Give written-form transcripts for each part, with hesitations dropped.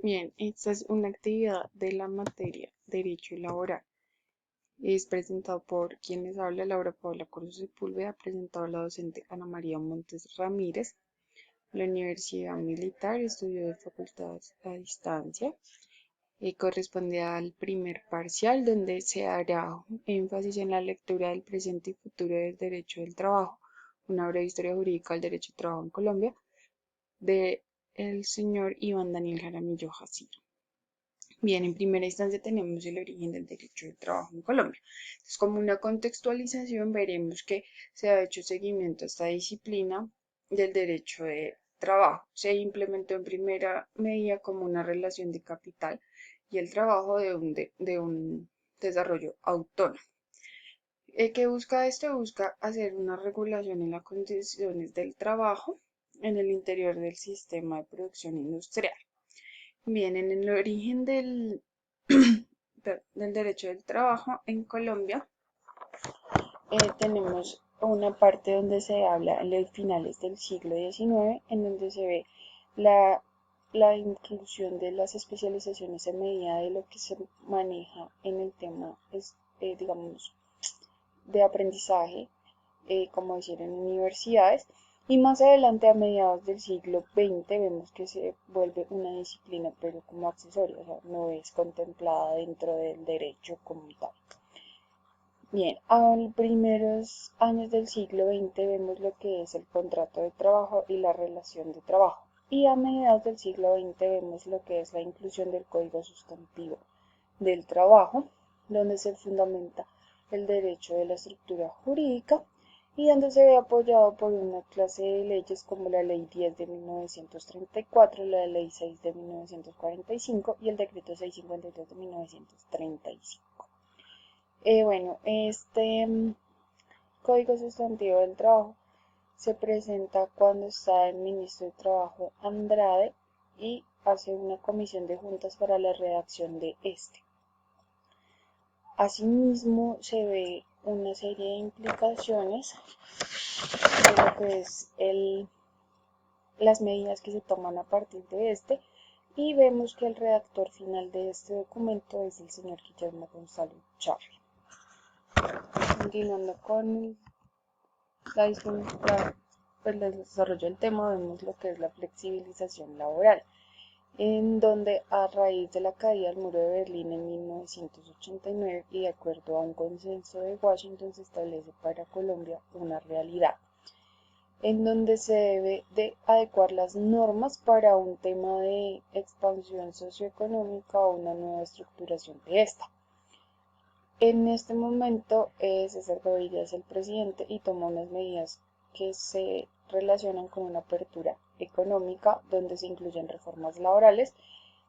Bien, esta es una actividad de la materia Derecho Laboral. Es presentado por quienes habla Laura Paula Cruz Sepúlveda, presentado la docente Ana María Montes Ramírez, la Universidad Militar, estudio de facultades a distancia. Corresponde al primer parcial, donde se hará énfasis en la lectura del presente y futuro del derecho del trabajo, una breve historia jurídica del derecho del trabajo en Colombia, de el señor Iván Daniel Jaramillo Jaciro. Bien, en primera instancia tenemos el origen del derecho del trabajo en Colombia. Entonces, como una contextualización, veremos que se ha hecho seguimiento a esta disciplina del derecho de trabajo. Se implementó en primera medida como una relación de capital y el trabajo de un desarrollo autónomo. ¿Qué busca esto? Busca hacer una regulación en las condiciones del trabajo en el interior del sistema de producción industrial. Bien, en el origen del derecho del trabajo en Colombia, tenemos una parte donde se habla en los finales del siglo XIX, en donde se ve la, la inclusión de las especializaciones a medida de lo que se maneja en el tema, digamos, de aprendizaje, como decir, en universidades. Y más adelante, a mediados del siglo XX, vemos que se vuelve una disciplina, pero como accesoria, o sea, no es contemplada dentro del derecho como tal. Bien, a los primeros años del siglo XX vemos lo que es el contrato de trabajo y la relación de trabajo. Y a mediados del siglo XX vemos lo que es la inclusión del Código Sustantivo del Trabajo, donde se fundamenta el derecho de la estructura jurídica y donde se ve apoyado por una clase de leyes como la Ley 10 de 1934, la Ley 6 de 1945 y el Decreto 652 de 1935. Bueno, este Código Sustantivo del Trabajo se presenta cuando está el ministro de Trabajo Andrade y hace una comisión de juntas para la redacción de este. Asimismo, se ve una serie de implicaciones de lo que es las medidas que se toman a partir de este y vemos que el redactor final de este documento es el señor Guillermo Gonzalo Charri. Continuando con el desarrollo del tema, vemos lo que es la flexibilización laboral, en donde a raíz de la caída del muro de Berlín en 1989 y de acuerdo a un consenso de Washington se establece para Colombia una realidad en donde se debe de adecuar las normas para un tema de expansión socioeconómica o una nueva estructuración de esta. En este momento, César Gaviria es el presidente y toma unas medidas que se relacionan con una apertura económica donde se incluyen reformas laborales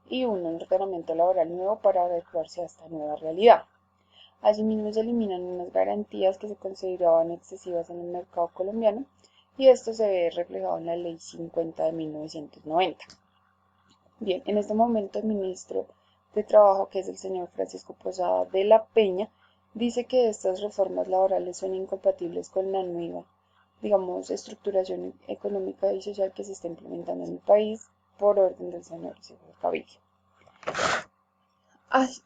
y un ordenamiento laboral nuevo para adecuarse a esta nueva realidad. Asimismo, se eliminan unas garantías que se consideraban excesivas en el mercado colombiano y esto se ve reflejado en la Ley 50 de 1990. Bien, en este momento el ministro de Trabajo, que es el señor Francisco Posada de la Peña, dice que estas reformas laborales son incompatibles con la nueva, digamos, estructuración económica y social que se está implementando en el país por orden del señor César Gaviria.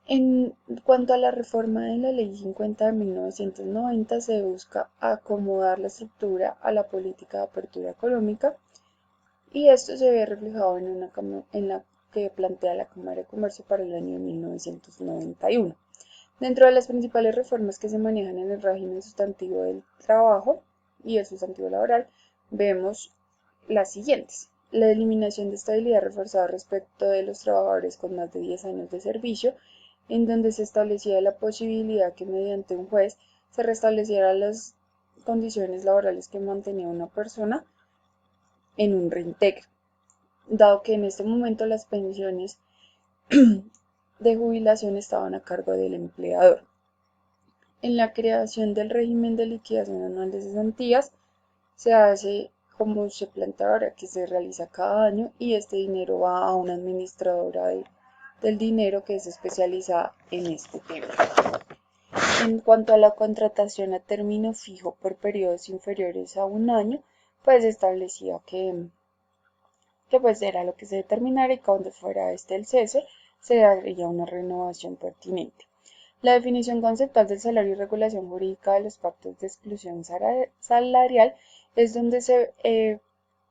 En cuanto a la reforma de la Ley 50 de 1990, se busca acomodar la estructura a la política de apertura económica y esto se ve reflejado en la que plantea la Cámara de Comercio para el año 1991. Dentro de las principales reformas que se manejan en el régimen sustantivo del trabajo y el sustantivo laboral, vemos las siguientes. La eliminación de estabilidad reforzada respecto de los trabajadores con más de 10 años de servicio, en donde se establecía la posibilidad que mediante un juez se restablecieran las condiciones laborales que mantenía una persona en un reintegro, dado que en este momento las pensiones de jubilación estaban a cargo del empleador. En la creación del régimen de liquidación anual de cesantías se hace como se plantea ahora, que se realiza cada año y este dinero va a una administradora del dinero que es especializada en este tema. En cuanto a la contratación a término fijo por periodos inferiores a un año, pues establecía que que pues era lo que se determinara y cuando fuera este el cese, se daría una renovación pertinente. La definición conceptual del salario y regulación jurídica de los pactos de exclusión salarial es donde se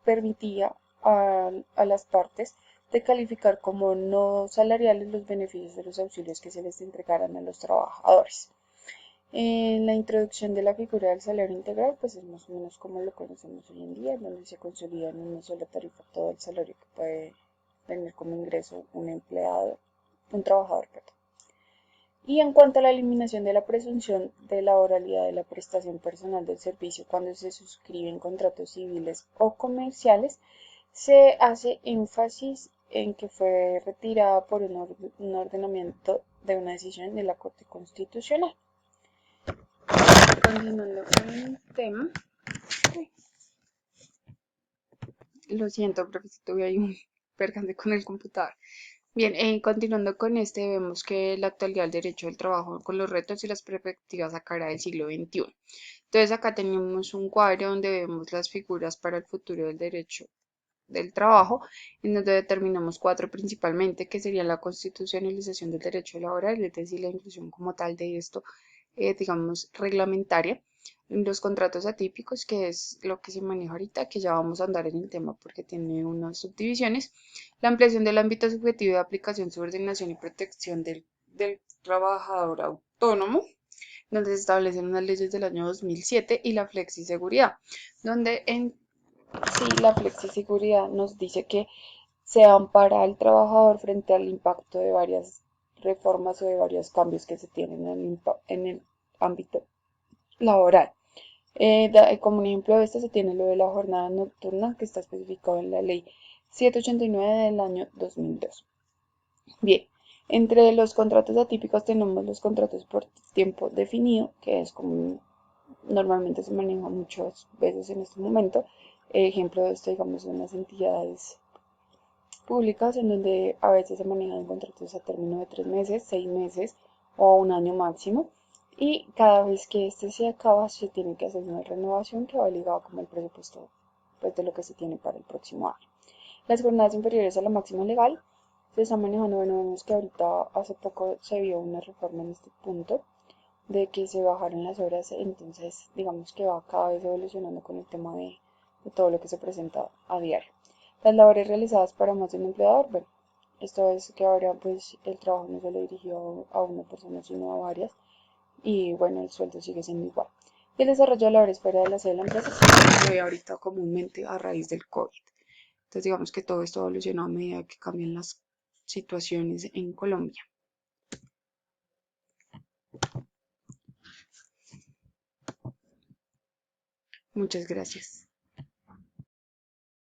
permitía a las partes de calificar como no salariales los beneficios de los auxilios que se les entregaran a los trabajadores. En la introducción de la figura del salario integral, pues es más o menos como lo conocemos hoy en día, donde se consolida en una sola tarifa todo el salario que puede tener como ingreso un empleado, un trabajador, perdón. Y en cuanto a la eliminación de la presunción de la oralidad de la prestación personal del servicio cuando se suscriben contratos civiles o comerciales, se hace énfasis en que fue retirada por un ordenamiento de una decisión de la Corte Constitucional. Continuando con el tema, lo siento, profe, si tuve ahí un percance con el computador. Bien, continuando con este, vemos que la actualidad del derecho del trabajo con los retos y las perspectivas a cara del siglo XXI. Entonces acá tenemos un cuadro donde vemos las figuras para el futuro del derecho del trabajo, en donde determinamos cuatro principalmente, que sería la constitucionalización del derecho laboral, es decir, la inclusión como tal de esto, digamos, reglamentaria. Los contratos atípicos, que es lo que se maneja ahorita, que ya vamos a andar en el tema porque tiene unas subdivisiones. La ampliación del ámbito subjetivo de aplicación, subordinación y protección del trabajador autónomo, donde se establecen unas leyes del año 2007, y la flexiseguridad, donde en sí la flexiseguridad nos dice que se ampara al trabajador frente al impacto de varias reformas o de varios cambios que se tienen en el ámbito laboral. Como un ejemplo de esto se tiene lo de la jornada nocturna que está especificado en la ley 789 del año 2002. Bien, entre los contratos atípicos tenemos los contratos por tiempo definido, que es como normalmente se maneja muchas veces en este momento. Ejemplo de esto, digamos, son las entidades públicas en donde a veces se manejan contratos a término de 3 meses, 6 meses o un año máximo. Y cada vez que este se acaba, se tiene que hacer una renovación que va ligada como el presupuesto pues, de lo que se tiene para el próximo año. Las jornadas inferiores a la máxima legal se están manejando, bueno, vemos que ahorita hace poco se vio una reforma en este punto de que se bajaron las horas, entonces digamos que va cada vez evolucionando con el tema de todo lo que se presenta a diario. Las labores realizadas para más de un empleador, bueno, esto es que ahora pues el trabajo no solo dirigido a una persona sino a varias y bueno, el sueldo sigue siendo igual. Y el desarrollo de labores fuera de la sede de la empresa se ve ahorita comúnmente a raíz del COVID. Entonces digamos que todo esto evoluciona a medida que cambian las situaciones en Colombia. Muchas gracias.